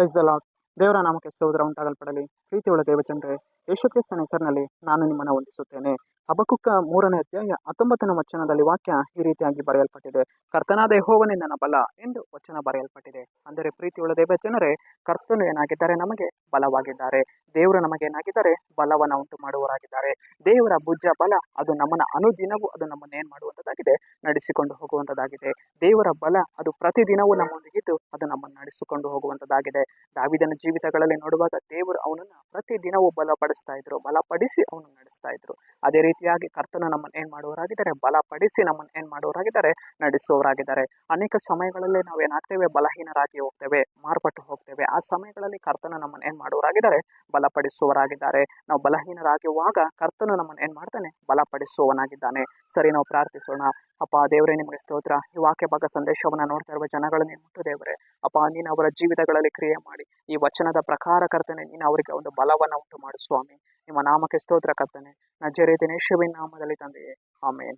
Praise the lord. ದೇವರ ನಾಮಕ್ಕೆ ಸ್ತೋತ್ರ ಉಂಟಾಗಲ್ಪಡಲಿ. ಪ್ರೀತಿಯುಳ್ಳ ದೇವಜನರೇ, ಯೇಸು ಕ್ರಿಸ್ತನ ಹೆಸರಿನಲ್ಲಿ ನಾನು ನಿಮ್ಮನ್ನು ವಂದಿಸುತ್ತೇನೆ. ಹಬಕ್ಕುಕ 3ನೇ ಅಧ್ಯಾಯ 19ನೇ ವಚನದಲ್ಲಿ ವಾಕ್ಯ ಈ ರೀತಿಯಾಗಿ ಬರೆಯಲ್ಪಟ್ಟಿದೆ. ಕರ್ತನಾದ ಯೆಹೋವನೇ ನನ್ನ ಬಲ ಎಂದು ವಚನ ಬರೆಯಲ್ಪಟ್ಟಿದೆ. ಅಂದರೆ ಪ್ರೀತಿಯುಳ್ಳ ದೇವಜನರೇ, ಕರ್ತನು ಏನಾಗಿದ್ದಾರೆ? ನಮಗೆ ಬಲವಾಗಿದ್ದಾರೆ. ದೇವರು ನಮಗೆ ಏನಾಗಿದ್ದಾರೆ? ಬಲವನ್ನು ಉಂಟು ಮಾಡುವವರಾಗಿದ್ದಾರೆ. ದೇವರ ಭುಜ ಬಲ ಅದು ನಮ್ಮನ್ನು ಅನುದಿನವೂ ಅದು ನಮ್ಮನ್ನು ಏನು ಮಾಡುವಂಥದ್ದಾಗಿದೆ? ನಡೆಸಿಕೊಂಡು ಹೋಗುವಂಥದ್ದಾಗಿದೆ. ದೇವರ ಬಲ ಅದು ಪ್ರತಿದಿನವೂ ನಮ್ಮೊಂದಿಗಿದ್ದು ಅದು ನಮ್ಮನ್ನು ನಡೆಸಿಕೊಂಡು ಹೋಗುವಂಥದ್ದಾಗಿದೆ. ದಾವೀದನ ಜೀವಿತಗಳಲ್ಲಿ ನೋಡುವಾಗ ದೇವರು ಅವನನ್ನು ಪ್ರತಿದಿನವೂ ಬಲಪಡಿಸ್ತಾ ಇದ್ರು, ಬಲಪಡಿಸಿ ಅವನನ್ನು ನಡೆಸ್ತಾ ಇದ್ರು. ಅದೇ ರೀತಿಯಾಗಿ ಕರ್ತನು ನಮ್ಮನ್ನು ಏನು ಮಾಡುವವರಾಗಿದ್ದಾರೆ? ಬಲಪಡಿಸಿ ನಮ್ಮನ್ನು ಏನು ಮಾಡುವವರಾಗಿದ್ದಾರೆ? ನಡೆಸುವವರಾಗಿದ್ದಾರೆ. ಅನೇಕ ಸಮಯಗಳಲ್ಲಿ ನಾವು ಏನಾಗ್ತೇವೆ? ಬಲಹೀನರಾಗಿ ಹೋಗ್ತೇವೆ, ಮಾರ್ಪಟ್ಟು ಹೋಗ್ತೇವೆ. ಆ ಸಮಯಗಳಲ್ಲಿ ಕರ್ತನು ನಮ್ಮನ್ನು ಏನು ಮಾಡುವವರಾಗಿದ್ದಾರೆ? ಬಲಪಡಿಸುವವರಾಗಿದ್ದಾರೆ. ನಾವು ಬಲಹೀನರಾಗಿರುವಾಗ ಕರ್ತನು ನಮ್ಮನ್ನು ಏನು ಮಾಡ್ತಾನೆ? ಬಲಪಡಿಸುವವನಾಗಿದ್ದಾನೆ. ಸರಿ, ನಾವು ಪ್ರಾರ್ಥಿಸೋಣ. ಅಪ್ಪ ದೇವರೇ, ನಿಮಗೆ ಸ್ತೋತ್ರ. ಈ ವಾಕ್ಯ ಭಾಗ ಸಂದೇಶವನ್ನು ನೋಡ್ತಾ ಇರುವ ಜನಗಳನ್ನು ಮುಟ್ಟು ದೇವರೇ, ಅಪ್ಪ ನೀನು ಅವರ ಜೀವಿತಗಳಲ್ಲಿ ಕ್ರಿಯೆ ಮಾಡಿ ಈ ವಚನದ ಪ್ರಕಾರ ಕರ್ತನೆ ನೀನು ಅವರಿಗೆ ಒಂದು ಬಲವನ್ನು ಉಂಟು ಮಾಡು ಸ್ವಾಮಿ. ನಿಮ್ಮ ನಾಮಕ್ಕೆ ಸ್ತೋತ್ರ ಕರ್ತನೆ. ನಜರೇತಿನ ಯೇಸುವಿನ ನಾಮದಲ್ಲಿ ತಂದೆಯೇ, ಆಮೇನ್.